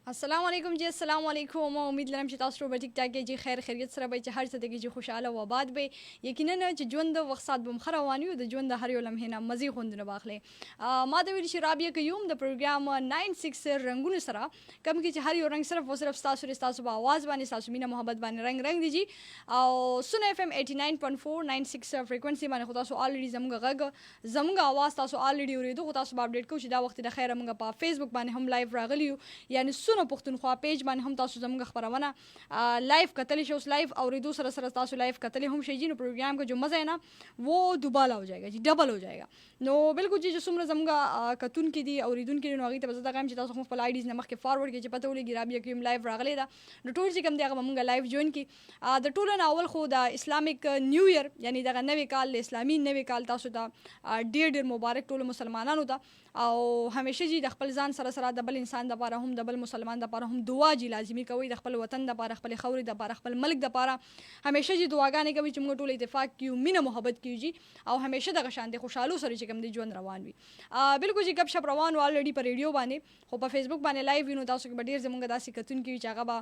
अस्सलाम वालेकुम जी, अस्सलाम वालेकुम। उम्मीद लरम چې تاسو ټول ټیک ټاک کې چې خیر خیریت سره به چې هر څه دګي چې خوشاله و آباد به یقینا چې ژوند د وخت بم خروانی او د ژوند د هر یو لمحه نه مزي خوندونه واخلې. ما د ویل چې رابعه قیوم د پروګرام 96 رنگونو سره کم کې چې هر یو رنگ صرف او صرف تاسو په आवाज باندې تاسو مینا محبت باندې رنگ دی جی او سن اف ام 89.4 96 فریکوئنسي باندې خو تاسو الریډي زموږ आवाज تاسو الریډي اوریدو خو تاسو اپډیټ کو چې دا وخت د خیر موږ په فیسبوک باندې هم لایو راغلیو یعنی سونو پښتونخوا پیج باندې هم تاسو زموږ خبرونه لایو کتلی شو لایو اوریدو سره تاسو لایو کتلی هم شي جی نو پروګرام کا جو مزه ہے نا وہ دوبالا ہو جائے گا جی ډبل ہو جائے گا نو بالکل جی جو سمره زموږ کتون کې دي اوریدونکو کې نو هغه ته بزدا قائم چې تاسو خپل آی ډیز نه مخکې فارورډ کې چې پته ولګي رابعه کوم لایو راغلی دا نو ټول چې کوم دی هغه موږ لایو جوین کی د ټولو اول خو د اسلامیک نیو ایئر یعنی دغه نوې کال اسلامي نوې کال تاسو ته ډیر مبارک ټول مسلمانانو ته او همیشه جی د خپل ځان سره د بل انسان د لپاره هم د بل مسلمان د لپاره هم دعا جی لازمي کوي د خپل وطن د لپاره خپل خوري د لپاره خپل ملک د لپاره همیشه جی دعاګانې کوي چې موږ ټول اتفاق کیو مینه محبت کیو جی او همیشه د شانتي خوشاله سره چې کوم دی ژوند روان وي بالکل جی غب شپ روان الریډي په ریډیو باندې خو په فیسبوک باندې لایو وینو تاسو کې ډیر زموږ داسې کتون کی چې هغه به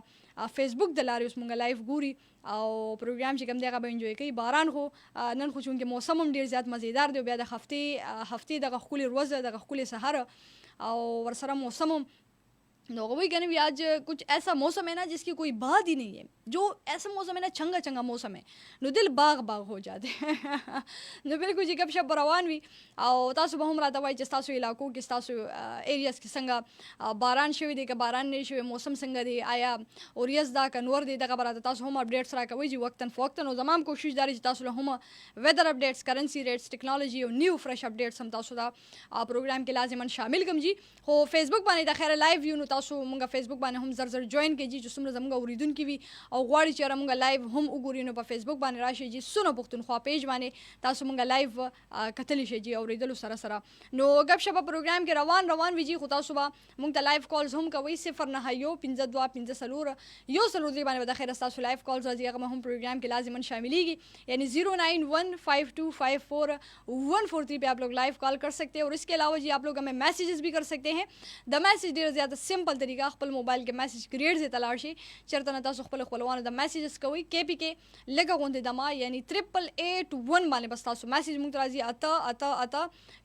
فیسبوک د لارې اوس موږ لایو ګوري او پروګرام چې کوم دی هغه به انجوای کوي باران خو نن خو چونکه موسم هم ډیر زیات مزیدار دی بیا د هفته د خولي روزه د خولي سحر और वरसरा मौसम लोगों वही कहने भी आज कुछ ऐसा मौसम है ना जिसकी कोई बात ही नहीं है जो ऐसा मौसम है ना चंगा चंगा मौसम है नो दिल बाग हो जाते हैं नो बिल्कुल जी गपशप روان وي او تاسو به هم راته وایي چې تاسو علاقو کې تاسو ایریاز کې څنګه باران شوی دی که باران نه شوی موسم څنګه دی آیا اوریاز دا که نور دی دغه برات تاسو هم اپډیټس راکوي چې وقتن فوقتن او زمام کوشش داري چې تاسو له هم ویدر اپډیټس کرنسی ریټس ټیکنالوژي او نیو فرش اپډیټس هم تاسو دا پروګرام کې لازمن شامل کم جی خو فیسبوک باندې د خیر لایو یو نو تاسو مونږه فیسبوک باندې هم زر جوائن کې جی چې څومره زموږ اوریدونکو وي او غواړي چې موږ لایو هم وګورئ نو په فیسبوک باندې راشي جی سونو پښتونخوا پیج باندې تاسو موږ لایو کتلی شي جی اوریدلو سره نو غب شپ پروګرام کې روان وی جی خو تاسو به موږ ته لایو کالز هم کوي 09152 یو سلو دی باندې د خیر تاسو لایو کالز راځي هغه هم پروګرام کې لازمن شاملېږي یعنی 09152543143 पे आप लोग लाइव कॉल कर सकते हैं और इसके अलावा जी आप लोग हमें मैसेजेस भी कर सकते हैं द मैसेज ډیر زیات سمپل طریقہ خپل موبایل کې میسج کریټ زی تلاړ شي چرته نه تاسو خپل خپلوانو د میسیجز کوي کې پی کې لګه غونډه دما یعنی 8881 باندې بس تاسو میسج مونږ راځي اته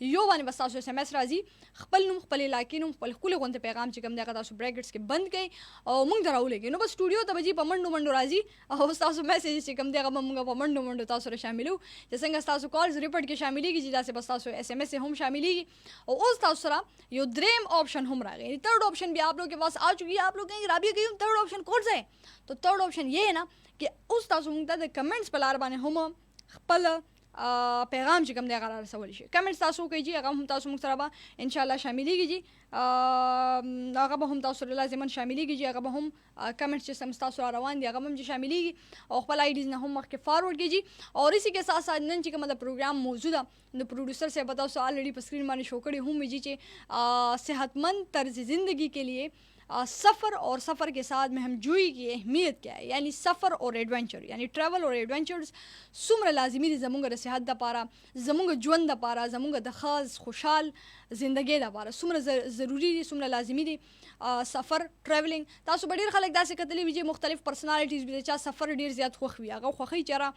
یو باندې بس تاسو اس ام اس راځي خپل نوم خپل علاقې نوم خپل خپل غونډه پیغام چې کوم دغه تاسو بریکټس کې بند کړئ او مونږ دراولېږي نو بس سټوډیو ته بجې په منډو راځي او تاسو میسج چې کوم دغه مونږ په منډو تاسو سره شاملو چې څنګه تاسو کالز ریپورت کې شاملېږي چې تاسو بس تاسو اس ام اس هم شاملېږي او اوس تاسو سره یو دریم آپشن هم راغی थर्ड ऑप्शन भी आप लोगों के पास आ चुकी है आप लोग कहेंगे राबिया की थर्ड ऑप्शन कौन सा है तो थर्ड ऑप्शन ये है ना कि उस तासु मुंगता द कमेंट्स पर लार बाने हम खपल پیغام چې کوم دی هغه رسول شي کمنټس تاسو کوي جی هغه هم تاسو موږ سره به ان شاء الله شاملېږي جی هغه به هم تاسو لازمن شاملېږي جی هغه به هم کمنټس چې سم تاسو روان دي هغه هم چې شاملېږي او خپل آی ډیز نه هم مخکې فارورډ کیږي اور اسی के साथ साथ نن چې کوم د پروګرام موجود ده نو پروډوسر سے بتاو سو الریډي په سکرین باندې شو کړي هم جی چې صحتمند طرز زندگی के लिए सफ़र और सफ़र के साथ में हम जुई की अहमियत क्या है यानी सफ़र और एडवेंचर यानी ट्रैवल और एडवेंचर्स सुमर लाजिमी ज़मूंग सेहत द पारा ज़मूंग जुन द पारा ज़मूंग द ख़ास खुशहाल ज़िंदगी द पारा सुमर ज़रूरी सुमर लाजिमी दी सफ़र ट्रैवलिंग तासु बडीर खलक दासे कतली विजय मुख्तलिफ पर्सनालिटीज़ भी चा सफ़र ډیر زیات خوښ وي هغه خوښي چره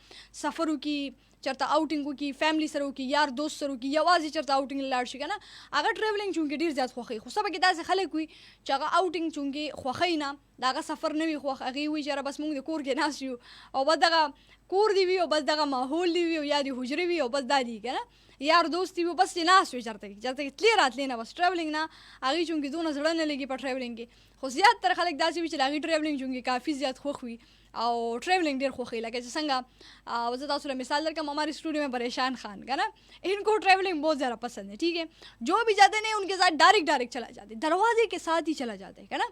سفرو کی چرته آوټینګو کی فیملی سره کی یار دوست سره کی یوازې چرته آوټینګ لاړ شي کنه هغه ټریولینګ چونګې ډیر زیات خوښي خو سبا کې داسې خلک وي چې هغه آوټینګ چونګې خوښي نه داغه سفر نه وي خوښ هغه وي چې بس موږ د کور کې ناس یو او بس دغه کور دی وي او بس دغه ماحول دی وي او یا دی حجره وي او بس دادی کنه یار دوست دی بس ناس وي چرته تلی راتلی نه بس ټریولینګ نه هغه چونګې دونه زړه نه لګي په ټریولینګ کې خو زیات تر خلک داسې وي چې هغه ټریولینګ چونګې کافی زیات خوښ وي او ट्रैवलिंग ډیر خوښي لکه چې څنګه وزه تاسو له مثال درکم हमारे स्टूडियो में परेशान खान का ना इनको ट्रैवलिंग बहुत ज़्यादा पसंद है ठीक है जो भी जाते हैं उनके साथ डायरेक्ट चला जाते दरवाजे के साथ ही चला जाते है ना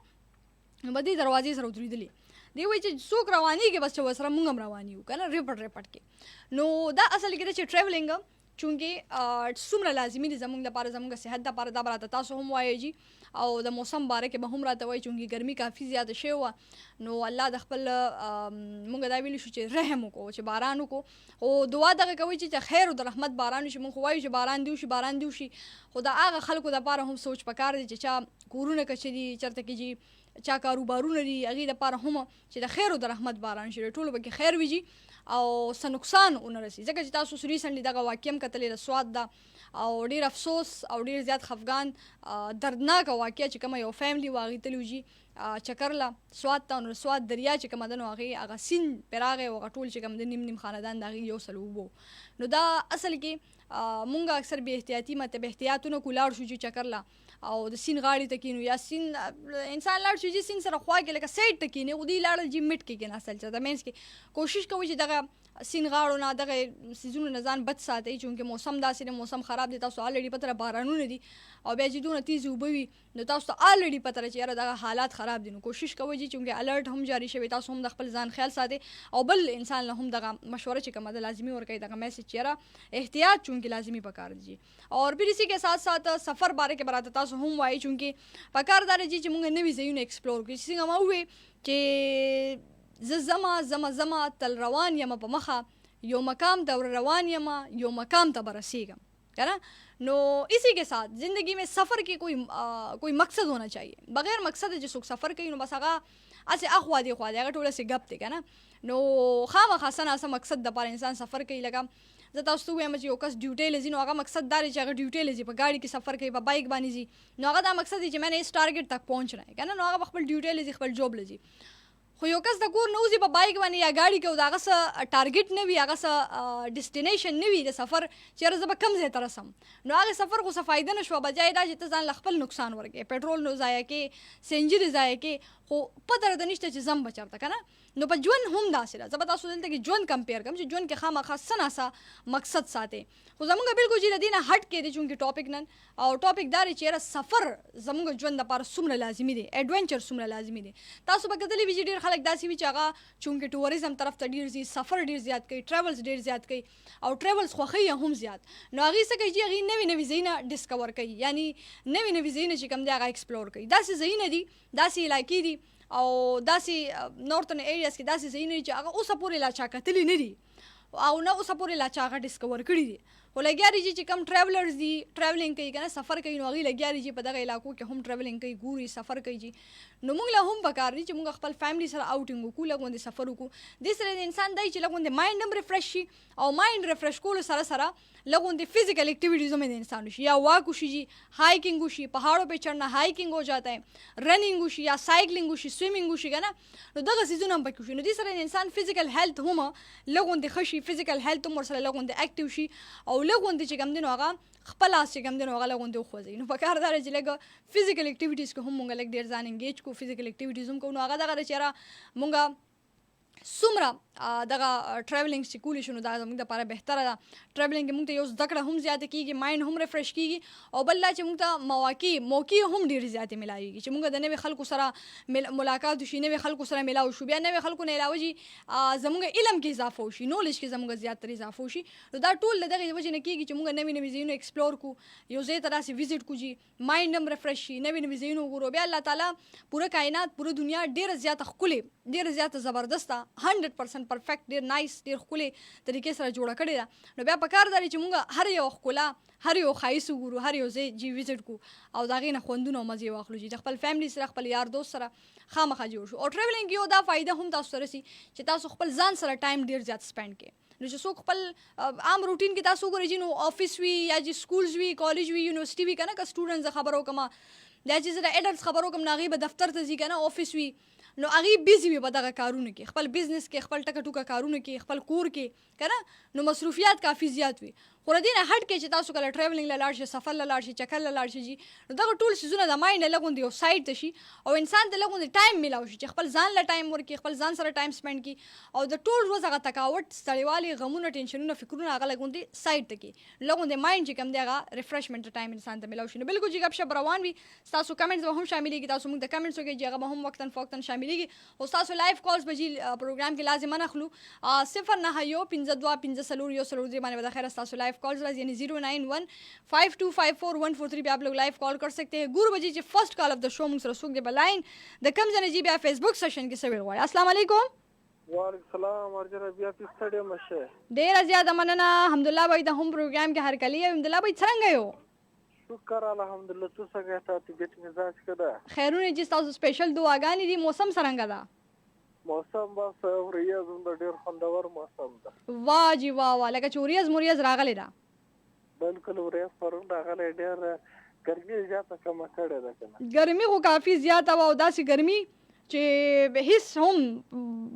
बदी दरवाजे सर उतरी दिली دی وای چې څوک رواني کې بس چې سره مونږ رواني یو کنه ریپټ کې نو دا اصل کې چې ټریولینګ چونکه څومره لازمي دي زموږ لپاره زموږ صحت لپاره دا برات تاسو هم وایي جی او د موسم باره کې به هم راته وایي چونکه ګرمي کافي زیاته شوی و نو الله د خپل مونږ دا ویلی شو چې رحم وکړو چې باران وکړو او دعا دغه کوي چې خیر او د رحمت باران شي مونږ وایو چې باران دی شي خو دا هغه خلکو د لپاره هم سوچ پکار دي چې چا کورونه کچري چرته کې جی چا کاروبارونه دي هغې دپاره هم چې د خیر او د رحمت باران شي ټولو به کې خیر وي او څه نقصان ونه رسي ځکه چې تاسو ریسنټلی دغه واقع هم کتلې د سوات ده او ډېر افسوس او ډېر زیات خفګان دردناکه واقعه چې کومه یو فیملی وه هغې تللي وجي چکر له سوات ته نو سوات دریا چې کومه ده نو هغې هغه سیند پرې راغی او هغه ټول چې کوم د نیم خاندان د هغې یو سل اوبه نو دا اصل کې مونږ اکثر بې احتیاطي مطلب احتیاطونه کو لاړ شو چې چکر له او د سیند غاړې ته کینو یا سیند انسان لاړ شي چې سیند سره خوا کې لکه سایډ ته کینې خو دوی لاړل چې مټ کې کېناستل چې د منځ کې کوشش کوي چې دغه سیند غاړو نه دغه سیزونو نه ځان بد ساتئ چونکې موسم داسې دی موسم خراب دی تاسو الریډي پته بارانونه دي او بیا چې دونه تیز اوبه وي نو تاسو ته الریډي پته چې یاره دغه حالات خراب دي نو کوشش کوئ چې چونکې الرټ هم جاری شوی تاسو هم د خپل ځان خیال ساتئ او بل انسان له هم دغه مشوره چې کومه ده لازمي ورکوي دغه میسج چې یاره احتیاط چونکې لازمي پکار دی اور پھر اسی کے ساتھ ساتھ سفر بارے کې براته تاسو هم وایي چونکې پکار دار چې موږ نوي ځایونه ایکسپلور کړو څنګه ما ووی چې زه زما تل روان یم په مخه یو مقام ته روان یم یو مقام ته برسیږم ہے نو اسی کے ساتھ زندگی میں سفر کی کوئی مقصد ہونا چاہیے بغیر مقصد چې څوک سفر کوي نو بس هغه اسې اخوا دی خوا دی هغه ټوله سې ګپ دی که نه نو خامخا څه ناسه مقصد دپاره انسان سفر کوي لکه زه تاسو ته ووایم چې یو کس ډیوټۍ له ځي نو هغه مقصد دا دی چې هغه ډیوټۍ له ځي په ګاډي کې سفر کوي په بایک باندې ځي نو هغه دا مقصد دی چې میں نے اس ټارګټ تک پہنچنا ہے که نه نو هغه په خپل ډیوټۍ له ځي خپل جوب له ځي خو یو کس د کور نه وځي په بایک باندې یا ګاډي کې او د هغه څه ټارګټ نه وي هغه څه ډیسټینیشن نه وي د سفر چې یاره زه به کوم ځای ته رسم نو هغې سفر خو څه فایده نه شوه بجای دا چې ته ځان له خپل نقصان ورکړې پټرول نو ضایع کې سی ان جي دې ضایع کې خو پته راته نشته چې ځم به چېرته که نه نو په ژوند هم داسې ده زه به تاسو دلته کې ژوند کمپیر کوم چې ژوند کې خامخا څه ناسه مقصد ساتئ خو زمونږ بلکل چې د دې نه هټ کې دی چونکې ټاپک نن او ټاپک دا دی چې یاره سفر زمونږ ژوند دپاره څومره لازمي دی ایډونچر څومره لازمي دی تاسو به کتلی وي چې ډېر خلک داسې وي چې هغه چونکې ټوریزم طرف ته ډېر ځي سفر ډېر زیات کوي ټریولز ډېر زیات کوي او ټریولز خوښوي هم زیات نو هغې څه کوي چې هغې نوي نوي ځایونه ډسکور کوي یعنی نوي نوي ځایونه چې کوم دی هغه ایکسپلور کوي داسې ځایونه دي داسې علاقې دي او داسې نورتن ایریاز کې داسې ځایونه دي چې هغه اوسه پورې لا چا کتلي نه دي او نه اوسه پورې لا چا هغه ډسکور کړي دي خو لګیا دي چې کم ټریولرز دي ټریولینګ کوي که نه سفر کوي نو هغوی لګیا دي چې په دغه علاقو کې هم ټریولینګ کوي ګوري سفر کوي چې نو موږ له هم پکار دي چې موږ خپل فیملی سره اوټینګ وکړو لږ غوندې سفر وکړو دې سره د انسان دی چې لږ غوندې مایند هم ریفریش شي او مایند ریفریش کولو سره سره لږ غوندې فزیکل ایکټیویټیز هم د انسان وشي یا واک وشي جی ہائکنگ وشي پہاڑوں پہ چڑھنا ہائکنگ ہو جاتا ہے رننگ وشي یا سائیکلنگ وشي سویمنگ وشي که نه نو دغه څیزونه هم پکې وشي نو دې سره د انسان فزیکل هیلث هم لږ غوندې ښه شي فزیکل هیلث هم ورسره لږ غوندې اکټیو شي او لږ غوندې چې کوم دی نو هغه خپل لاس چې کوم دی نو هغه لږ غوندې وخوځوي نو پکار دا دی چې لږ فزیکل ایکټیویټیز کې هم مونږ لږ ډېر ځان انګیج کړو فزیکل ایکټیویټیز هم کوو نو هغه دغه دی چې یاره مونږ څومره دغه ټریولینګ چې کولی شو نو دا زموږ دپاره بهتره ده ټریولینګ کې مونږ ته یو زده کړه هم زیاته کېږي مایند هم ریفریش کېږي او بل دا چې مونږ ته موقع هم ډېرې زیاتې میلاویږي چې مونږ د نوې خلکو سره ملاقات وشي نوې خلکو سره میلاو شو بیا نوې خلکو نه علاوه جي زموږ علم کې اضافه وشي نالج کې زموږ زیاتره اضافه وشي نو دا ټول د دغې وجې نه کېږي چې مونږ نوي نوي ځایونه ایکسپلور کړو یو ځای ته داسې وزټ کړو جي مایند هم ریفریش شي نوي نوي ځایونه وګورو بیا الله تعالی پوره کائنات پوره دنیا ډېره زیاته ښکلې ډېره زیاته زبردسته 100% پرفیکټ ډېر نایس ډېر ښکلې طریقې سره جوړه کړې ده نو بیا پکار دا دی چې مونږ هر یو ښکلا هر یو ښایست وګورو هر یو ځای جي وزټ کړو او د هغې نه خوندونه او مزې واخلو چې د خپل فیملی سره خپل یار دوست سره خامخا جوړ شو او ټریولینګ یو دا فایده هم تاسو سره رسي چې تاسو خپل ځان سره ټایم ډېر زیات سپینډ کړئ نو چې څوک خپل عام روټین کې تاسو وګورئ چې نو آفس وي یا چې سکولز وي کالج وي یونیورسټي وي که نه که سټوډنټ زه خبره وکړم دا چې زه د ایډلټس خبره وکړم نو هغې به دفتر ته ځي که نه آفس وي نو هغې بیزي وي په دغه کارونو کې خپل بزنس کې خپل ټکه ټوکه کارونو کې خپل کور کې که نه نو مصروفیات کافي زیات وي خو له دې نه هټ کې چې تاسو کله ټریولینګ له لاړ شئ سفر له لاړ شئ چکر له لاړ شئ جي نو دغه ټول څیزونه د مایند نه لږ غوندې یو سایډ ته شي او انسان ته لږ غوندې ټایم میلاو شي چې خپل ځان له ټایم ورکړي خپل ځان سره ټایم سپینډ کړي او د ټول ورځ هغه تکاوټ ستړیوالې غمونه ټینشنونه فکرونه هغه لږ غوندې سایډ ته کړي لږ غوندې مایند چې کوم دی هغه ریفریشمنټ ټایم انسان ته میلاو شي نو بلکل چې ګپ شپ روان وي ستاسو کمنټس به هم شاملېږي تاسو موږ ته کمنټس وکړئ چې هغه به هم وقتاً فوقتاً شاملېږي او ستاسو لایف کالز به جي پروګرام کې لازما نخلو 09152 باندې به د خیر ستاسو لایف کالز راځي یعنی 09152541443 पे आप लोग लाइव कॉल कर सकते हैं गुरु बजी ji first call of the show मुंग सर सुख दे बलाइन द कम जने जी बे फेसबुक सेशन के सवेर वाले अस्सलाम वालेकुम वालेकुम सलाम अर्जन बया पिस्तडे मشه ډیر زیات مننه الحمدلله भाई د هم پروګرام کې هر کلی الحمدلله भाई څنګه یو شکر الحمدلله تو څنګه تا طبیعت مزاج کده خیرونه چې تاسو سپیشل دعاګانې دي موسم څرنګه ده موسم بس وریا زم د ډیر خوندور موسم ده واه جی واه واه لکه چې وریځ مریځ راغلی ده بالکل وریا پرون راغلی ډیر ګرمي زیاته کمه کړې ده کنه ګرمي خو کافي زیاته وه او داسې ګرمي چې هیڅ هم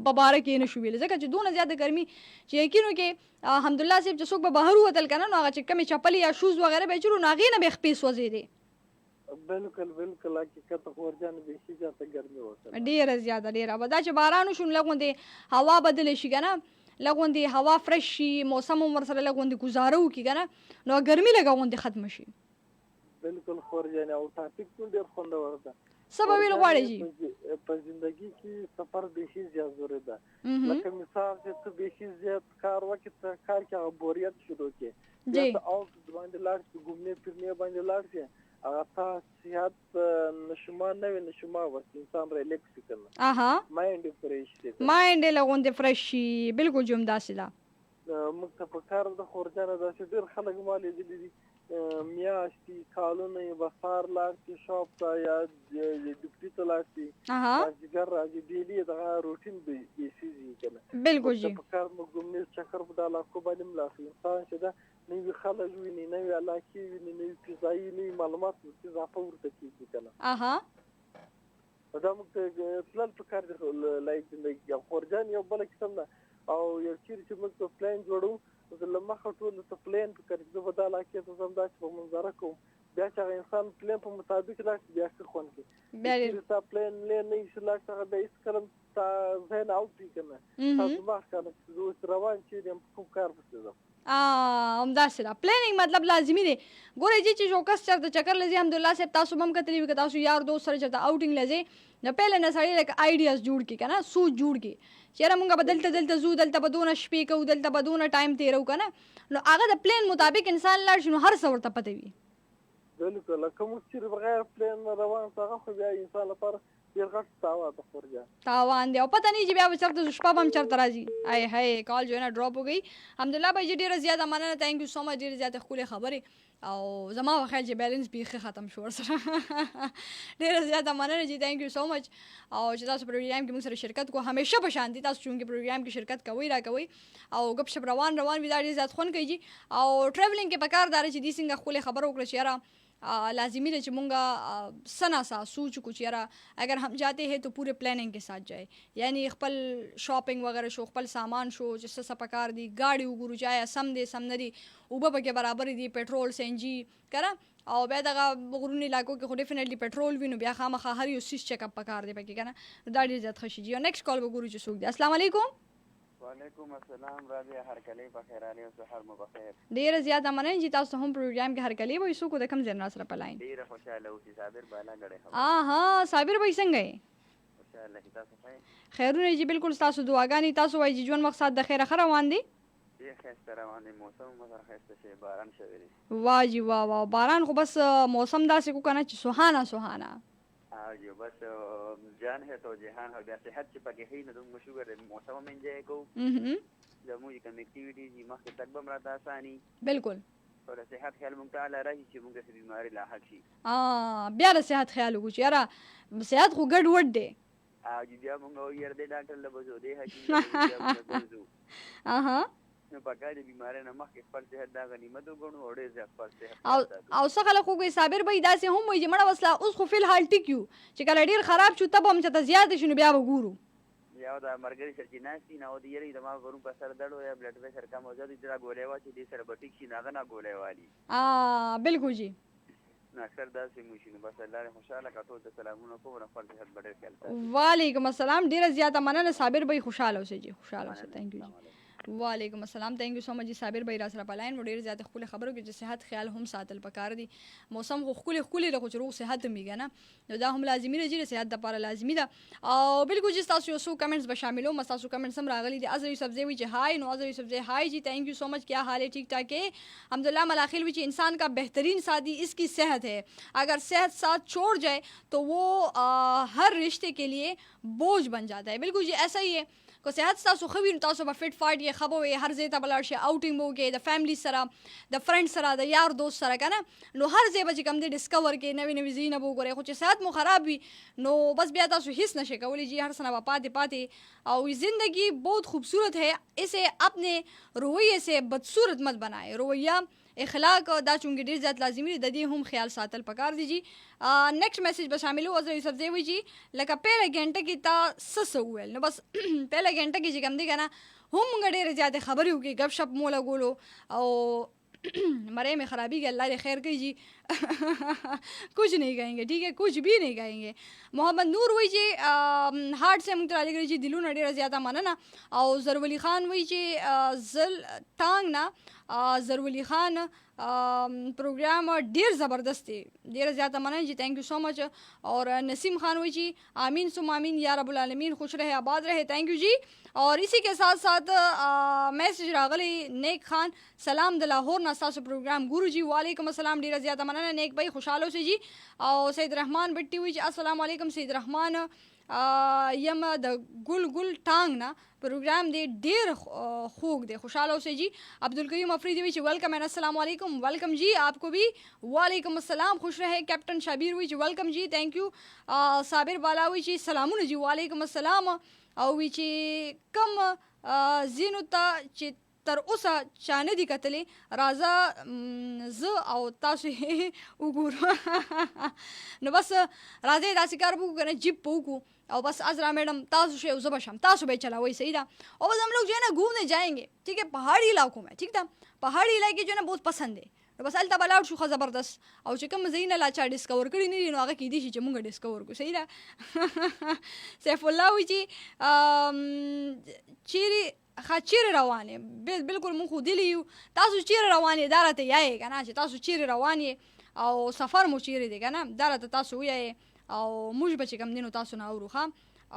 په باره کې نه شو ویلی ځکه چې دونه زیاته ګرمي چې یقین وکړې الحمدلله صاحب چې څوک به بهر ووتل که نه نو هغه چې کمې چپلې یا شوز وغیره به یې چلو نو هغې نه به یې خپې سوځېدې بالکل حقیقت خورجان بیخي زیاته ګرمي وکړه ډېره زیاته ډېره به دا چې باران وشو نو لږ غوندې هوا بدله شي که نه لږ غوندې هوا فرش شي موسم هم ورسره لږ غوندې ګزاره وکړي که نه نو ګرمي لږه غوندې ختمه شي بالکل خورجان او ټاپک ټول ډېر خوندور ده څه به ویل غواړې جي په زندگی کې سفر بیخي زیات ضروري ده لکه مثال چې ته بیخي زیات کار وکړې ته کار کې هغه بوریت شروع کړې جی ته آوټ باندې لاړ شي ګمنې پرنې باندې لاړ شي هغه تا صحت نشما نه وي نشما ورته انسان ریلیکس شي کنه اها مایند فریش شي مایند یې لږ غوندې فرش شي بالکل جوم داسې ده موږ ته په کار د خورجانه داسې ډېر خلک ما لیدلي دي میاشتې کالونه یې به سهار لاړ شي شاپ ته یا ډیوټي ته لاړ شي مازدیګر راځي ډیلي دغه روټین بیسیز وي که نه بالکل جی په کار موږ ګمنیز چکر په دا علاقو باندې هم لاړ شو انسان چې ده نوي خلک ویني نوي علاقې ویني نوي فضایي نوي معلومات اضافه ورته کېږي که نه اها دا موږ ته تلل په کار دي لایک زندګي او خورجان یو بله قسم ده او یو چیرې چې موږ په پلان جوړو زه له مخه ټول ته پلان فکر زه به دا علاقې ته ځم داسې په منظره کوم بیا چې هغه انسان پلان په مطابق لاړ شي بیا ښه خوند کوي چیرې ستا پلان نه وي چې لاړ شي هغه بیا هېڅکله ستا ذهن اوټ وي که نه ستا دماغ که نه چې زه اوس روان چیرې یم په کوم کار پسې ځم همداسې ده پلانینګ مطلب لازمي دی ګورئ چې یو کس چېرته چکر له ځي الحمدلله صاحب تاسو به هم کتلي وي که تاسو یار دوست سره چېرته آوټینګ له ځئ نو پهله نه سړی لکه آیډیاز جوړ کړي که نه سوچ جوړ کړي چې یاره مونږ به دلته ځو دلته به دونه شپې کوو دلته به دونه ټایم تېرو که نه نو هغه د پلان مطابق انسان لاړ شي نو هر څه ورته پته وي بالکل لکه موږ چیرې بغیر پلان نه روان سو هغه خو بیا انسان لپاره ډېر غټ تاوان ده خورجان تاوان دی او پته نه چې بیا به چېرته شپه به هم چېرته راځي ای هی کال جو ہے نا ډراپ हो गई الحمدلله بھائی جی ډېره زیاته مننه تھینک یو سو مچ ډېرې زیاتې ښکلې خبرې او زما به خیال چې بیلنس بیخي ختم شو ورسره ډېره زیاته مننه جی تھینک یو سو مچ او چې تاسو پروګرام کې موږ سره شرکت کو همیشه په شان دي تاسو چونکې پروګرام کې شرکت کوئ راکوئ او ګپ شپ روان وي دا ډېر زیات خوند کوي جی او ټریولینګ کې پکار داره چې دې څنګه ښکلې خبره وکړه چې یاره لازمی ہے کہ منگا سنا سا سوچ کچھ یارا اگر ہم جاتے ہیں تو پورے پلاننگ کے ساتھ جائے یعنی خپل شاپنگ وغیرہ شو خپل سامان شو جس سے پکار دی گاڑی وګورو چاہے سم دے سم ندی اوبه پکې برابر دي پټرول سی ان جی کرا او بیا دغه غرونی علاقو کې خو ډیفینیټلی پټرول وینو بیا خامخا هر یو سیس چیک اپ پکار دی پکې کنه دا ډیر زیات خوشی جی او نیکسٹ کال وګورو چې څوک دی السلام علیکم وعلیکم السلام رابعه هرکلی بخیر علی او سحر مو بخیر ډیر زیات مننه چې تاسو هم پروګرام کې هرکلی وای سو کو د کم ځای سره پلاین ډیر خوشاله اوسې صابر بالا غړې ها صابر بھائی څنګه یې خوشاله کی تاسو ښه خیرونه جی بالکل تاسو دعاګانی تاسو وای چې ژوند مقصد د خیر خره روان دي ډیر خسته روان دي موسم مزر خسته شي باران شوی دی واه جی واه واه باران خو بس موسم داسې کو کنه چې سوهانا سوهانا جو بس جان ہے تو جہان ہو گیا صحت چ پکې هی نه دوم شوګر موسم میں انجوائے کو زموږ کوم ایکټیویټیز یې مخکې تک به راته اساني بالکل او د صحت خیال مونږ ته راځي چې مونږ ته بیماری لاحق شي بیا د صحت خیال وکړو چې یاره صحت خو ګډ وډ دی بیا مونږ یې د ډاکټر له بزو دی حکیم اها نو پکای د بیماری نه مخکې خپل صحت دا غنیمت وګڼو او ډېر زیات خپل صحت او څه خلک خو کوي صابر بھائی داسې هم وایي چې مړه وسله اوس خو فی الحال ټیک یو چې کله ډېر خراب شو تب هم چېرته زیات شي نو بیا به ګورو یا دا مرګري سر چې ناستي نه او د یری د ما ورو په سر دړو یا بلډ پریشر کم او زیات دا ګولې وا چې دې سره بټیک شي نه نه ګولې والی بالکل جی نو اکثر داسې موشي نو بس الله خوشاله کا ټول ته سلامونه کوم او خپل صحت بډیر خیال ساتئ وعلیکم السلام ډیره زیاته مننه صابر بھائی خوشاله اوسئ جی خوشاله اوسئ تھینک یو جی وعلیکم السلام تھینک یو سو مچ جی صابر بھائی را سره پلاین ډیر زیاته خپل خبرو کې چې صحت خیال هم ساتل پکار دي موسم خو خپل له خو صحت میګه نه نو دا هم لازمي دی چې صحت د لپاره لازمي ده او بالکل جی تاسو سو کمنټس به شاملو تاسو کمنټس هم راغلي دي ازوی سبزی وی چې هاي نو ازوی سبزی هاي جی تھینک یو سو مچ کیا حال ہے ٹھیک ٹھاک ہے الحمدللہ ملاخل وی انسان کا بہترین ساتھی اس کی صحت ہے اگر صحت ساتھ چھوڑ جائے تو وہ ہر رشتے کے لیے بوجھ بن جاتا ہے بالکل جی ایسا ہی ہے کو صحت تاسو خو وینئ تاسو به فټ فاټ یې خبوي هر ځای ته بلار شي اوټینګ مو کې د فیملی سره د فرند سره د یار دوست سره کنه نو هر ځای به چې کوم دی ډیسکور کې نوې نوې ځایونه به وګورئ خو چې صحت مو خراب وي نو بس بیا تاسو هیڅ نشئ کولی جی हर सना पाते और ज़िंदगी बहुत खूबसूरत है इसे अपने रवैये से बदसूरत मत बनाए रवैया اخلاق دا چونګې ډیر زیات لازمي د دې هم خیال ساتل پکار دي جی نیکسٹ میسج به شامل او زه یوسف زوی جی لکه پہله غنټه کې تا سس ویل نو بس پہله غنټه کې چې کوم دی کنه هم ډیر زیات خبرې وکي غب شپ مولا ګولو او मरे में ख़राबी के अल्लाह खैर कीजिए कुछ नहीं कहेंगे ठीक है कुछ भी नहीं कहेंगे मोहम्मद नूर वही जी हार्ट से मुतराली करी जी दिलू नडेरा ज़्यादा माना ना और ज़रवली ख़ान वही जी ज़ल टांग ना ज़रवली ख़ान प्रोग्राम ढेर ज़बरदस्त है ढेर ज़्यादा माना जी थैंक यू सो मच और नसीम खान वही जी आमीन सुम आमीन या रब्बुल आलमीन खुश रहे आबाद रहे थैंक यू जी और इसी के साथ साथ मैसेज रागली नेक खान सलाम द लाहौर नासासु प्रोग्राम गुरु जी वालेकुम अस्सलाम ढेर ज़्यादा माना नेक भाई खुशहालों से जी और सैद रहमान बिट्टी हुई जी अस्सलाम वालेकुम सैद रहमान यम द गुल गुल टांग ना प्रोग्राम दे ढेर खूब दे खुशहालों से जी अब्दुल करीम अफरीदी हुई वेलकम एंड अस्सलाम वालेकुम वेलकम जी आपको भी वालेकुम अस्सलाम खुश रहे कैप्टन शाबिर हुई वेलकम जी थैंक यू साबिर बाला हुई जी सलामुन जी वालेकुम अस्सलाम او وی چې کم زینو ته چې تر اوسه چا نه دي کتلې راځه زه او تاسو وګورو نو بس راځئ داسې کار وکړو که نه جیب په وکړو او بس عذرا میڈم تاسو شئ زه به شم تاسو به یې چلاوئ صحیح ده اور بس ہم لوگ جو ہے نا گھومنے جائیں گے ٹھیک ہے پہاڑی علاقوں میں ٹھیک تھا پہاڑی علاقے جو ہے نا بہت پسند ہے نو بس هلته به لاړ شو ښه زبردست او چې کوم ځایونه لا چا ډسکور کړي نه دي نو هغه کیدای شي چې مونږ ډسکور کړو صحیح ده سیف الله وایي چې چیرې روانې بالکل مونږ خو دلی یو تاسو چیرې روانې دا راته یایې که نه چې تاسو چیرې روان یې او سفر مو چیرې دی که نه دا راته تاسو ویایې او موږ به چې کوم دی نو تاسو نه اورو ښه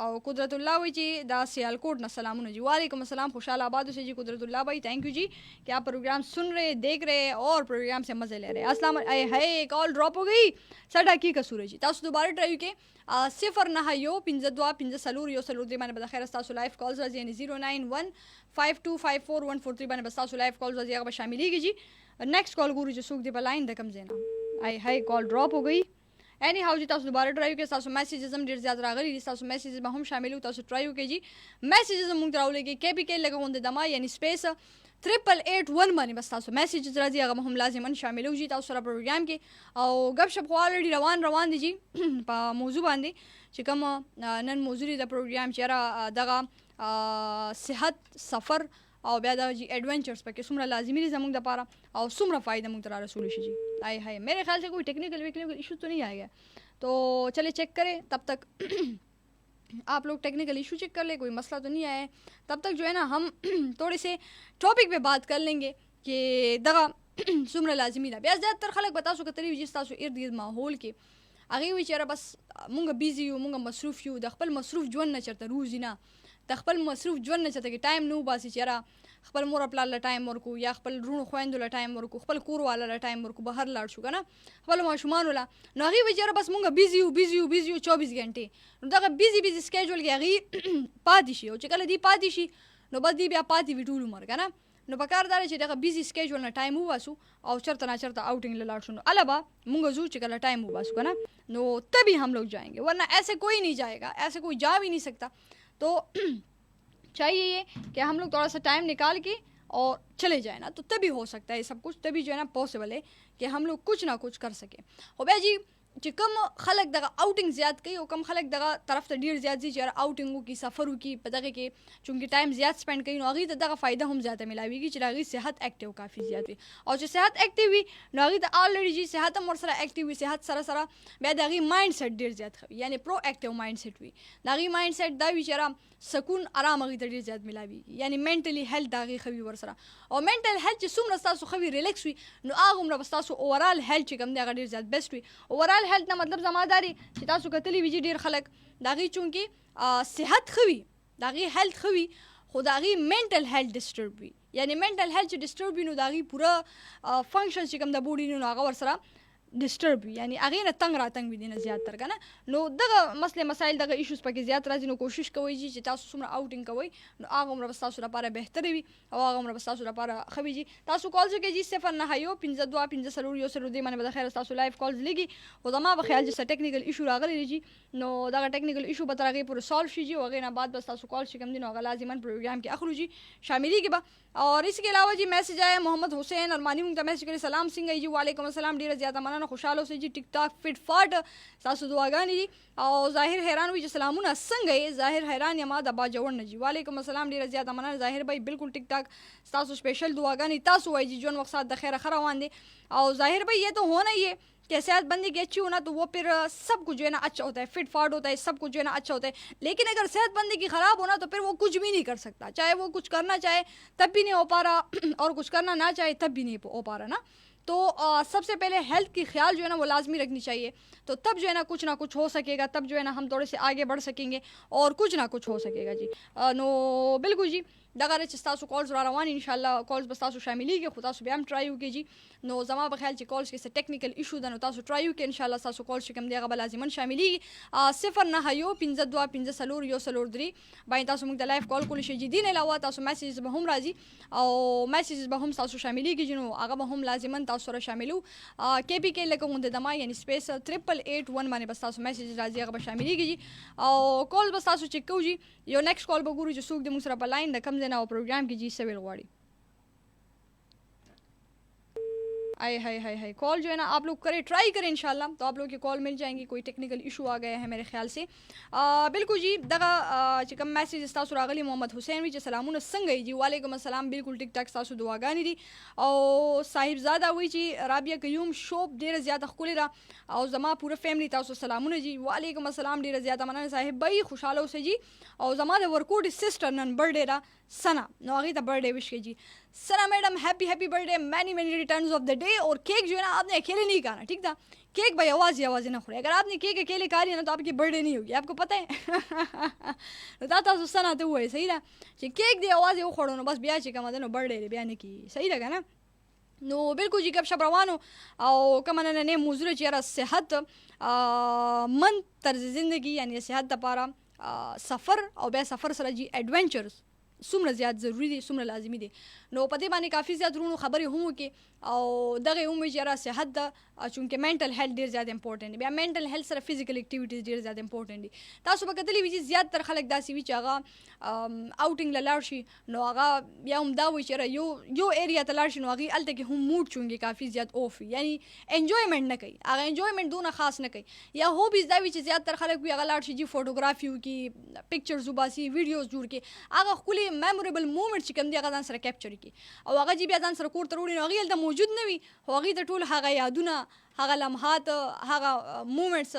और कुदरत अल्लाह भाई जी दा सियालकोट न सलामुन जी वालेकुम अस्सलाम खुशहाल आबाद से जी कुदरत अल्लाह भाई थैंक यू जी कि आप प्रोग्राम सुन रहे देख रहे और प्रोग्राम से मज़े ले रहे हैं अस्सलाम है कॉल ड्रॉप हो गई साडा की कसूर है जी तासु दोबारा ट्राई के 0 9 2 5 सलूर यो सलूर दे माने बखैर तासु लाइव कॉल्स राजी यानी 09152544143 माने बस तासु लाइव कॉल्स राजी अब शामिल ही जी नेक्स्ट कॉल गुरु जो सुख दे लाइन दकम जेना आई है कॉल ड्रॉप हो गई एनी हाउ जी तासु दोबारा ट्राई के तासु मैसेजेस हम ढेर ज़्यादा रागली तासु मैसेजेस में हम शामिल हो तासु ट्राई के जी मैसेजेस हम मुंग राउले के केपीके लगा होंदे दमा यानी स्पेस 8881 माने बस तासु मैसेजेस राजी अगर हम लाजिमन शामिल हो जी तासु सारा प्रोग्राम के और गपशप ऑलरेडी रवान दी जी पा मौजू बांधे چې کوم نن موضوع د پروګرام چې را دغه صحت سفر او بیا د ایڈونچرز پکې څومره لازمي دي زموږ لپاره او څومره فائدہ موږ ته رسول شي جی آئے ہائے میرے خیال سے کوئی ٹیکنیکل ایشو تو نہیں آئے گا تو چلے چیک کریں تب تک آپ لوگ ٹیکنیکل ایشو چیک کر لیں کوئی مسئلہ تو نہیں آیا ہے تب تک جو ہے نا ہم تھوڑے سے ٹاپک پہ بات کر لیں گے کہ دغه څومره لازمي ده بیا زیاتره خلک به تاسو کتلی وي چې تاسو ارد ګرد ماحول کې هغې وایي چې یاره بس مونږ بیزي یو مونږ مصروف یو د خپل مصروف ژوند نه چېرته روزي نه د خپل مصروف ژوند نه چېرته کې ټایم نه وباسي چې یاره خپل مور پلار له ټایم ورکو یا خپل رونو خویندو له ټایم ورکو خپل کور والا له ټایم ورکو بهر لاړ شو که نه خپلو ماشومانو له نو هغې وایي چې یاره بس مونږ بیزي یو 24 ګنټې نو دغه بیزي سکیجول کې هغې پاتې شي او چې کله دی پاتې شي نو بس دی بیا پاتې وي ټول عمر که نه نو پکار دا چې دغه بیزي سکیجول نه ټایم وباسو او چرته نه چرته آؤٹنګ له لاړ شو نو البا مونږ ځو چې کله ټایم وباسو که نه نو تبھی हम लोग जाएंगे वरना ऐसे कोई नहीं जाएगा ऐसे कोई जा भी नहीं सकता तो चाहिए ये कि हम लोग थोड़ा सा टाइम निकाल के और चले जाए ना तो तभी हो सकता है सब कुछ तभी जो है ना पॉसिबल है कि हम लोग कुछ ना कुछ कर सकें हो भैया जी چې کوم خلک دغه آؤټینګ زیات کوي او کوم خلک دغه طرف ته ډیر زیات ځي چې آؤټینګ وکړي سفر وکړي په دغه کې چونکې ټایم زیات سپینډ کوي نو هغې ته دغه فایده هم زیاته میلاویږي چې د هغې صحت اکټیو کافي زیات وي او چې صحت اکټیو وي نو هغې ته آلریډي چې صحت هم ورسره اکټیو وي صحت سره سره بیا د هغې مایند سیټ ډېر زیات ښه وي یعنې پرو اکټیو مایند سیټ وي د هغې مایند سیټ دا وي چې سکون آرام هغې ته ډېر زیات میلاویږي یعنې مینټلي هیلث د هغې ښه وي ورسره او مینټل هیلث چې څومره ستاسو ښه وي ریلیکس وي نو هغومره به ستاسو اوورال هیلث چې کوم دی هغه ډېر زیات بیسټ وي اوورال هیلث نه مطلب زما دا دی چې تاسو کتلی وي چې ډېر خلک د هغې چونکې صحت ښه وي د هغې هیلث ښه وي خو د هغې مینټل هیلث ډسټرب وي یعنې مینټل هیلث چې ډسټرب وي نو د هغې پوره فنکشن چې کوم د بوډي نو هغه ورسره ډیسټرب وي، یعنی هغې نه تنګ راتنګ وي، دې نه زیات تر که نه. نو دغه مسلې مسایل دغه ایشوز پکې زیات راځي. نو کوشش کوئ چې تاسو څومره آوټینګ کوئ نو هغه عمره به ستاسو لپاره بهتره وي او هغه عمره به ستاسو لپاره ښه وي. تاسو کالز وکړئ 091525003 باندې به د خیر ستاسو لایف کالز لګي. خو زما به خیال چې څه ټیکنیکل ایشو راغلی دی نو دغه ټیکنیکل ایشو به تر هغې پورې سالو شي او هغې نه بعد به ستاسو کال چې کوم دي نو هغه لازما پروګرام کې اخلو جی شاملېږي به. اور اس کے علاوہ جی میسج آیا محمد حسین ارمانی مونږ ته میسج کړی سلام څنګه یې جی وعلیکم السلام ډېره زیاته مننه خوشحاله اوسئ جی ټیک ټاک فټ فاټ تاسو دعاګانې دي. او ظاهر حیران وي چې سلامونه څنګه یې ظاهر حیران یم د باجوړ نه جی وعلیکم السلام ډېره زیاته مننه ظاهر بھائی بالکل ٹک ٹاک تاسو سپیشل دعاګانې تاسو وایي جی ژوند وخت ساتھ د خیره ښه روان دی. او ظاهر بھائی یہ تو ہونا ہی ہے کہ صحت بندی کی اچھی ہونا تو وہ پھر سب کچھ جو ہے نا اچھا ہوتا ہے، فٹ فاٹ ہوتا ہے، سب کچھ جو ہے نا اچھا ہوتا ہے. لیکن اگر صحت بندی کی خراب ہونا تو پھر وہ کچھ بھی نہیں کر سکتا، چاہے وہ کچھ کرنا چاہے تب بھی نہیں ہو پا رہا اور کچھ کرنا نہ چاہے تب بھی نہیں ہو پا رہا نا. تو سب سے پہلے ہیلتھ کی خیال جو ہے نا وہ لازمی رکھنی چاہیے. تو تب جو ہے نا کچھ ہو سکے گا، تب جو ہے نا ہم تھوڑے سے آگے بڑھ سکیں گے اور کچھ نہ کچھ ہو سکے گا جی. نو بالکل جی دغه چې تاسو کالز را روان ان شاء الله کالز به تاسو شاملېږي خو تاسو بیا هم ټرای وکړئ جی. نو زما په خیال چې کالز کې څه ټیکنیکل ایشو ده نو تاسو ټرای وکړئ ان شاء الله تاسو کال چې کوم دی هغه به لازما شاملېږي. 091525003 باندې تاسو موږ ته لایف کال کولی شئ جی. دین علاوه تاسو میسیجز به هم راځي او میسیجز به هم تاسو شاملېږي جی نو هغه به هم لازما تاسو سره شاملو. KPK لکه غوندې دما یعنی سپیس 8881 باندې بس تاسو میسیجز راځي هغه به شاملېږي جی او کال بس تاسو چیک کوو جی. یو نیکسٹ کال به ګورو چې څوک د موږ سره په لاین د کم ځای نه پروګرام کې جی سویل غواړي. आए हाय हाय हाय कॉल जो है ना आप लोग करें ट्राई करें इंशाल्लाह तो आप लोग की कॉल मिल जाएंगी. कोई टेक्निकल इशू आ गया है मेरे ख्याल से. बिल्कुल जी दगा چې کوم میسج تاسو راغلی محمد حسین وی چې سلامونه څنګه یې جی وعلیکم السلام بالکل ټیک ټاک تاسو دعاګانې دي. او صاحب زاده وی چې رابعه قیوم شوب ډیره زیاته ښکلې ده او زما پوره فیملی تاسو سلامونه جی وعلیکم السلام ډیره زیاته مننه صاحب بھائی خوشاله اوسئ جی. او زما د ورکوټ سسټر نن برډے ده سنا نو هغې ته برډے وش کی جی. Sana madam happy birthday many returns of the day. और केक जो है ना आपने अकेले नहीं खाना ठीक था. केक भाई आवाज़ ना खुले. अगर आपने केक अकेले खा लिया ना तो आपकी बर्थडे नहीं होगी आपको पता है. दाता सना तो हुआ है सही ना कि केक दे आवाज़ वो खोड़ो बस ब्याह चिका मत नो बर्थडे ब्याह की सही लगा ना. نو بالکل جی گپ شپ روانو او کومه نه موضوع چې را صحت من طرز زندگی یعنی صحت لپاره سفر او بیا سفر سره جی ایڈونچرز څومره زیات ضروری دي څومره لازمي دي. نو په دې باندې کافي زیات رونو خبرې هم وکړي او دغه هم چې را صحت ده چونکه منټل هیلث ډیر زیات امپورټنت دی. بیا منټل هیلث سره فزیکل اکټیویټیز ډیر زیات امپورټنت دي. تاسو به کتلی وی چې زیات تر خلک داسې وی چې هغه آوټینګ لاړ شي نو هغه بیا هم دا وی چې یو ایریا ته لاړ شي نو هغه الته کې هم موډ چونګي کافي زیات اوف یعنی انجوایمنت نه کوي. هغه انجوایمنت دونه خاص نه کوي. یا هوبیز دا وی چې زیات تر خلک وی هغه لاړ شي جی فوټوګرافي وکي پکچرز وباسي ویډیوز جوړ کړي هغه خولي میموریبل مومنت چې کوم دی هغه ځان سره کیپچر کړي او هغه جی بیا ځان سره کور ته وړي نو هغه د موجود نه وي هغه د ټول هغه یادونه هغه لمحات هغه مومنٹس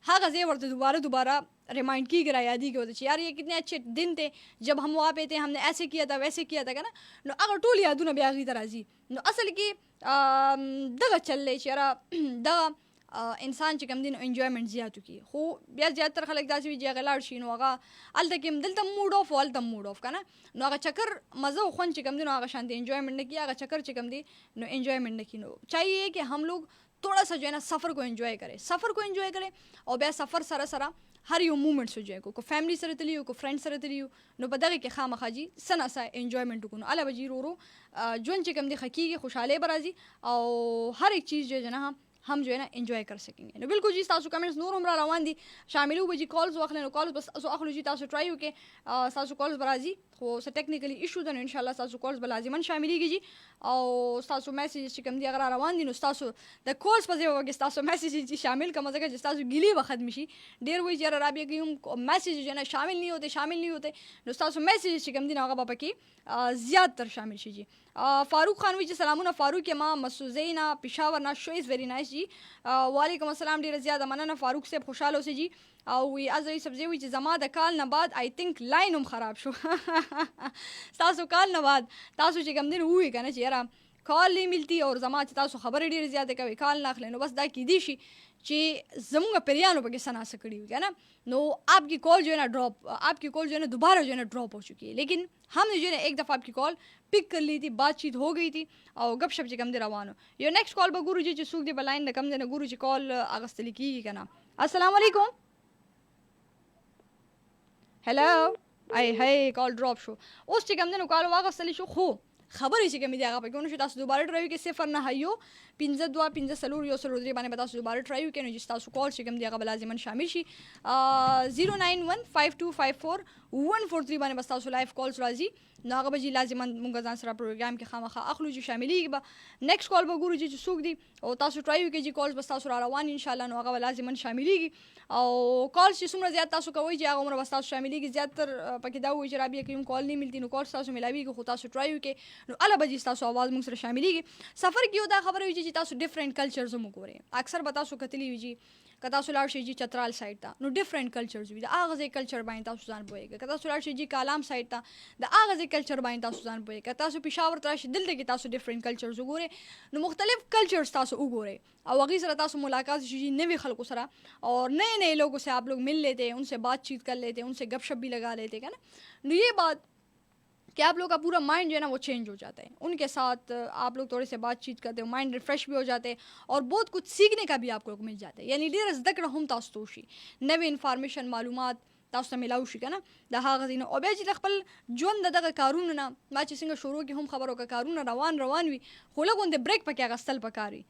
هغه ځای ورته دوباره ریمائنڈ کی گرا یادی کے ہوتے ہیں یار یہ کتنے اچھے دن تھے جب ہم وہاں پہ تھے ہم نے ایسے کیا تھا ویسے کیا تھا نا نو اگر ټول یادونه بیا غي درازي نو اصل کې دغه چلې چې را دغه انسان چې کوم دین انجوایمنت زیاتو کی خو بیا زیاتره خلک داسې وي چې غلاړ شي نو هغه الته کې دلته موډ اف ولته موډ اف کنه نو هغه چکر مزه خو چې کوم دین هغه شانتي انجوایمنت نه کی هغه چکر چې کوم دی نو انجوایمنت نه کی. نو چاہیے کہ हम लोग थोड़ा सा जो है ना सफ़र को एंजॉय करें और बया सफ़र सरा सरा हर यो मूवमेंट जो है को फैमिली सर तली को फ्रेंड सर तली नो बदगे के खामा खाजी सना सा एंजॉयमेंट को अला बजी रो जोन चिकम दे खकी के खुशहाले बराजी और हर एक चीज़ जो है ना हम जो है ना एंजॉय कर सकेंगे. नो बिल्कुल जी तासु कमेंट्स नूर हमरा रवान दी शामिल हो जी कॉल्स वाखले नो कॉल्स बस अखलो जी तासु ट्राई होके तासु कॉल्स बराजी खो से टेक्निकली इशू दन इंशाल्लाह तासु कॉल्स बलाजिमन शामिली जी और तासु मैसेज चिकम दी अगर रवान दी नो तासु द कॉल्स पजे होगे तासु मैसेज जी शामिल का मजा का तासु गिली वखत मिशी देर हुई जरा राबिया की हम मैसेज जो है ना शामिल नहीं होते नो तासु मैसेज चिकम दी ना बाबा की ज़्यादातर शामिल शी जी. फारूक खान जी सलामुना फारूक के माँ मसूज़ैना पिशावर ना शो इज़ वेरी नाइस जी. वालेकुम अस्सलाम ढेर ज़्यादा मनाना फारूक से खुशहाल से जी. وی ازری سبزی وی چې زما د کال نه بعد آی تھنک لاین هم خراب شو تاسو کال نه بعد تاسو چې کوم دین وی کنه چې یاره کال نه ملتی او زما چې تاسو خبرې ډېرې زیاتې کوي کال نه اخلي نو بس دا کیدی شي چې زموږ پیریانو پکې سناسه کړي ہوئی ہے نا نو آپ کی کال جو ہے نا ڈراپ آپ کی کال جو ہے نا دوبارہ جو ہے نا ड्रॉप हो चुकी है लेकिन हमने जो है ना एक दफ़ा आपकी कॉल पिक कर ली थी बातचीत हो गई थी और गपशप जे कम दे روانو यो नेक्स्ट कॉल به ګورو چې څوک دی بلاین د کم دې نه ګورو چې کال اغستل کیږي کنه السلام علیکم هلو ای هی کال ډراپ شو اوس چې کم دې نو کال واغستل شو خو خبرې چې کومې دی هغه پکې نو شو تاسو دوباره ټرای کې 0 9 15 2 15 سلور یو سلور درې باندې تاسو دوباره ټرای وکړئ نو چې تاسو کال چې کوم دی هغه لازمن شامل شي 0915254 باندې تاسو لایف کالز راځي نو هغه به لازمن مونږ ځان سره پروګرام کې خامخا اخلو چې شاملېږي به نیکسټ کال به ګورو چې څوک دی او تاسو ټرای وکړئ چې کالز به تاسو را روان ان شاء الله نو هغه لازمن شاملېږي او کالز چې څومره زیات تاسو کوئ چې هغه عمر به تاسو شاملېږي زیاتر پکې دا وایي چې رابعه کوم کال نه ملتي نو کال تاسو ملاويږي خو تاسو ټرای وکړئ نو الله به تاسو आवाज موږ سره شاملېږي سفر کې دا خبره وي چې تاسو ډیفرنٹ کلچرز مو ګورئ اکثر به تاسو کتلی وي چې کدا تاسو لاړ شئ چې چترال سایډ ته نو ډیفرنٹ کلچرز وي دا هغه ځای کلچر باندې تاسو ځان پوهیږئ کدا تاسو لاړ شئ چې کالام سایډ ته دا هغه ځای کلچر باندې تاسو ځان پوهیږئ کدا تاسو پېښور ته راشئ دلته کې تاسو ډیفرنٹ کلچرز وګورئ نو مختلف کلچرز تاسو وګورئ او هغې سره تاسو ملاقات شي نوے خلکو سره اور نئے نئے لوگوں سے آپ لوگ مل لیتے ہیں ان سے بات چیت کر لیتے ہیں ان سے گپ شپ بھی لگا لیتے ہیں نا نو یہ بات کہ آپ لوگ کا پورا مائنڈ جو ہے نا وہ چینج ہو جاتا ہے ان کے ساتھ آپ لوگ تھوڑے سے بات چیت کرتے ہو مائنڈ ریفریش بھی ہو جاتے ہیں اور بہت کچھ سیکھنے کا بھی آپ لوگ مل جاتا ہے یعنی ډېر زده کړه هم تاسو ته وشي نوې انفارمیشن معلومات تاسو ته میلاو شي که نه د هغه ځای نه او بیا چې د خپل ژوند د دغه کارونو نه ما چې څنګه شروع کې هم خبر وکړه کارونه روان وي خو لږ غوندې بریک پکې اخیستل پکار وي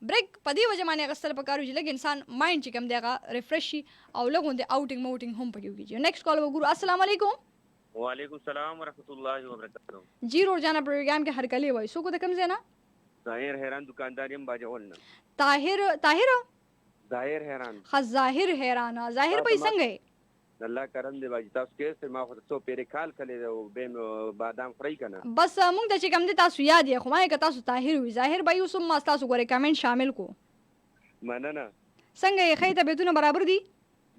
بریک په دې وجه باندې اخیستل پکار وي چې لږ انسان مایند چې کوم دی هغه ریفریش شي او لږ غوندې آوټینګ موټینګ هم پکې وکړي نیکسټ کال وګورو السلام علیکم وعلیکم السلام ورحمۃ اللہ وبرکاتہ جی روزانہ پروگرام کے ہر کلی وای سو کو د کم زینا ظاهر حیران دکانداریم باجول نه طاهر ظاهر حیران ظاهر حیران ظاهر به څنګه الله کرم دی باجی تاسو کې سر ما خو ته پیری کال کړي او به بادام فرای کنه بس موږ د چې کم دي تاسو یاد یې خو ما که تاسو طاهر وي ظاهر به یوسم ما تاسو غوړې کمنټ شامل کو مننه څنګه یې خیته بیتونه برابر دي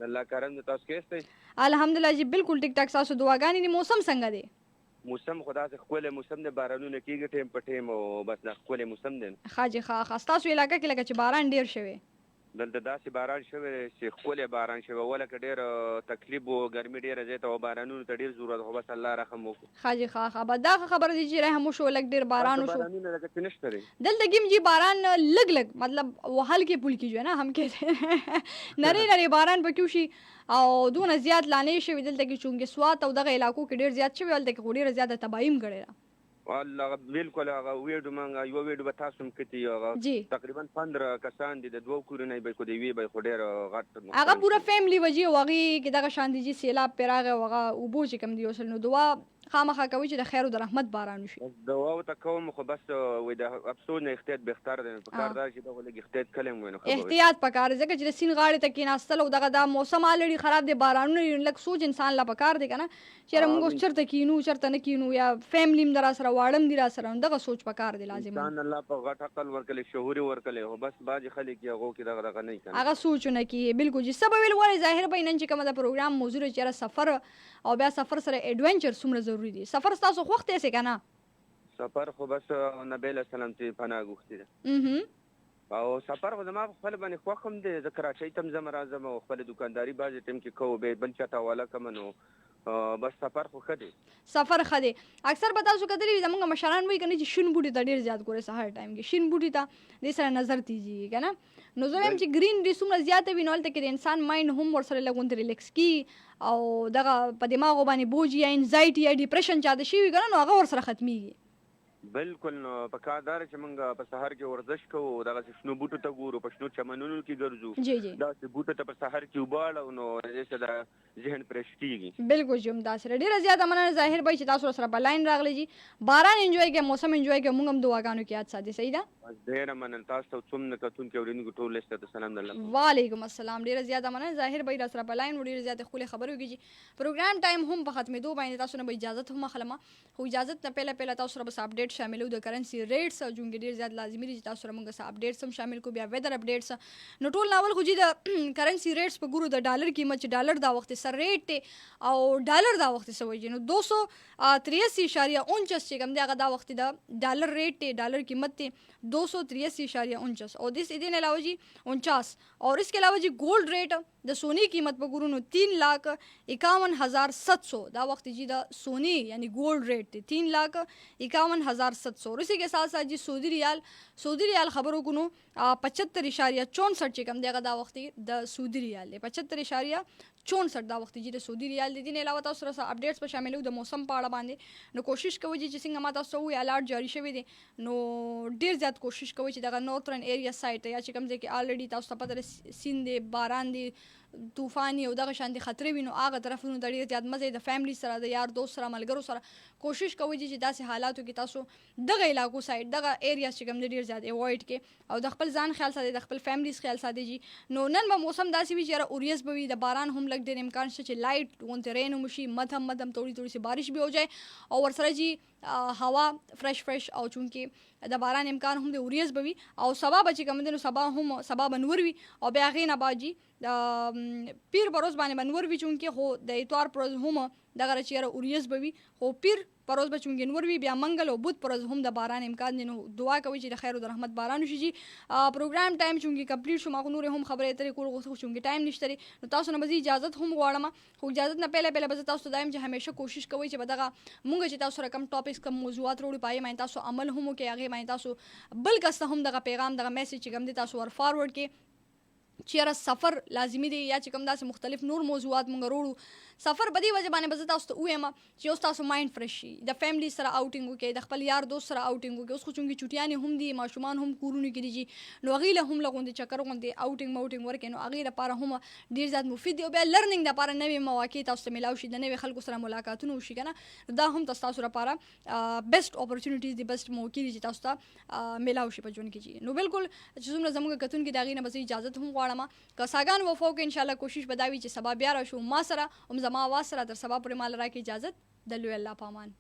الله کرم دی تاسو کې الحمدلله جی بالکل ټیک ټاک تاسو دعاګانې دي موسم څنګه دی موسم خدا سے خپل موسم د بارانونو کېږي ټیم په ټیم او بس د خپل موسم دی خاجي خاص تاسو علاقې کې لکه چې باران ډیر شوی دلته داسې باران شوی چې خپل باران شوی ولکه ډیر تکلیف او ګرمي ډیره زیاته او بارانونو ته ډیر ضرورت خو بس الله رحم وکړي خاجي خا دا خبر دي چې رحم شو لګ ډیر باران شو بارانونه لکه نشته دلته کې جی باران لګ مطلب وحل کې پول کې جو ہے نا هم کې نری باران پکې شي او دونه زیات لانې شوی دلته کې چونګې سوات او دغه علاقو کې ډیر زیات شوی ولته کې ډیر زیاته تباہیم کړي والله بالکل هغه ویډیو مونږ یو ویډیو به تاسو هم کتي هغه تقریبا 15 کسان دي د دوه کورونه به کو دی وی به خو ډیر غټ هغه پورا فیملی وجي وغي کې دغه شان دي چې سیلاب پیراغه وغه او بو چې کم دی وصل نو دعا خامخا کوي چې د خیر او د رحمت باران وشي دعا او تکوم خو بس وې د افسوس نه احتیاط بهتر دی په کار دا چې دغه لګ احتیاط کلم وینو احتیاط پکار ځکه چې سین غاړه ته کې ناستل او دغه دا موسم الریډي خراب دی بارانونه لکه سوچ انسان لا پکار دی کنه چې موږ چرته کینو چرته نه کینو یا فیملی مدر سره واړم دی را سره دغه سوچ پکار دی لازم انسان الله په غټ عقل ورکړي شعور ورکړي او بس باج خلک یې غو کې دغه نه کوي هغه سوچونه کې بالکل چې سبب ویل وای ظاهر بینن چې کومه د پروګرام موضوع چې سفر او بیا سفر سره ایڈونچر څومره ضروری دی سفر تاسو خوښ ته څه کنه سفر خو بس نبی له سلام ته پناه غوښتي او سفر خو زما خپل باندې خوښ هم دی ذکر شي تم زما راځم او خپل دکانداری باز ټیم کې کو به بل چاته والا کمنو بس سفر خو خدي سفر خدي اکثر به تاسو کتلی زمونږ مشران وایي کنه چې شین بوټي ته ډیر زیات ګوري سهار ټایم کې شین بوټي ته دې سره نظر تیږي کنه نو زه هم چې گرین دي څومره زیاته وینول ته کې انسان مایند هم ور سره لګون ریلیکس کی او دغه په دماغ باندې بوج یا انزایټي یا ډیپریشن چاته شي وي کنه نو هغه ور سره ختميږي بالکل نو په کار دار چې موږ په سحر کې ورزش کوو دغه شنو بوټو ته ګورو په شنو چمنونو کې ګرځو جی جی دا چې بوټو ته په سحر کې وباړو نو دې سره ذهن پرېش کیږي بالکل جم دا سره ډیره زیاته مننه ظاهر بھائی چې تاسو سره په لاین راغلی جی باران انجوای کې موسم انجوای کې موږ هم دعاګانو کې یاد ساتي صحیح ده ډیره مننه تاسو ته څومره کتون کې ورینګ ټول لسته سلام الله وعلیکم السلام ډیره زیاته مننه ظاهر بھائی سره په لاین ډیره زیاته خولي خبرو کیږي پروګرام ټایم هم په ختمېدو باندې تاسو نه به اجازه هم خلما خو اجازه نه پهله تاسو سره بس اپډیټ اپډیټ شاملو د کرنسي ریټس جون ډیر زیات لازمي دي چې تاسو سره موږ سره اپډیټس هم شامل کو بیا ویدر اپډیټس نو ټول ناول خو جی د کرنسي ریټس په ګورو د ډالر قیمت چې ډالر دا وخت سره ریټ او ډالر دا وخت سوي نو 283.49 چې کوم دی هغه دا وخت د ډالر ریټ ډالر قیمت 283.49 और दिस इधर अलावा जी 49 और इसके अलावा जी गोल्ड रेट द सोनी कीमत पर गुरु 3,51,700 दा वक्त जी दा सोनी यानी गोल्ड रेट 3,51,700 और इसी के साथ साथ जी सऊदी रियाल खबरों को 75.64 कम देगा दा वक्त द सऊदी रियाल 75.64 दा वक्त जी द सऊदी रियाल दे दिन अलावा तاسو سره اپډیټس په شامل د موسم په اړه باندې نو کوشش کوئ چې څنګه ما تاسو وی الارټ جاری شوی دی نو ډیر زیات کوشش کوئ چې دغه نورترن ایریا سایت یا چې کوم ځای کې الریډي تاسو ته پته سین دی باران دی طوفاني او دغه شان دي خطرې وینو هغه طرفونو د ډیر زیات مزه د فیملی سره د یار دوست سره ملګرو سره کوشش کوئ چې داسې حالاتو کې تاسو دغه علاقو سایت دغه ایریا چې کوم ډیر زیات اوایډ کې او د خپل ځان خیال ساتي د خپل فیملیز خیال ساتي جی نو نن به موسم داسې وي چې اوریس به وي د باران هم لګ ډیر امکان شته چې لایټ غونته رین وشي مدهم توڑی سی بارش بھی ہو جائے اور ورسره جی هوا فرش او چونکې د باران امکان هم د اوریس به وي او سبا به چې کوم دی نو سبا بنور وي او بیا هغې نه بعد جی پیر بروز باندې بنور وي چونکې خو د اتوار پروز هم دغه چې اوریس به وي خو پیر پروز به چونکې نور وي بیا منګل او بوت پروز هم د باران امکان دی نو دعا کوي چې د خیر او د رحمت باران وشي جی پروګرام ټایم چونکې کمپلیټ شو ما نور هم خبرې ترې کول غوښتل چونکې ټایم نشته نو تاسو نه به اجازه هم غواړم خو اجازه نه پهله به تاسو دایم چې همیشه کوشش کوئ چې بدغه مونږ چې تاسو سره کم ټاپکس کم موضوعات وروړي پای مې تاسو عمل هم کوي هغه مې تاسو بل کس هم دغه پیغام دغه میسج چې کوم دی تاسو ور فارورډ کې چیرې سفر لازمی دی یا چې کوم داسې مختلف نور موضوعات مونږ وروړو سفر بدی وجه باندې بز تاسو ته وایم چې اوس تاسو مایند فرش شي د فیملی سره اوټینګ وکړي د خپل یار دوست سره اوټینګ وکړي اوس خو چونګي چټیانې هم دي ماشومان هم کورونه کې دي نو غیله هم لغوندي چکر غوندي اوټینګ ورکې نو هغه لپاره هم ډیر زیات مفید دی او بیا لرنینګ لپاره نوې مواقع تاسو ته ملاوي شي د نوې خلکو سره ملاقاتونه وشي کنه دا هم تاسو لپاره بیسټ اپورتونټیز دی بیسټ موقع دي چې تاسو ته ملاوي شي په ژوند کې جی نو بالکل چې څومره زموږ کتون کې دا غینه بس اجازه هم غواړم که ساګان وفو کې ان شاء الله کوشش بداوي چې سبا بیا راشو ما سره هم زما واس سره تر سبا پرې مال راکې اجازه دلو الله پامان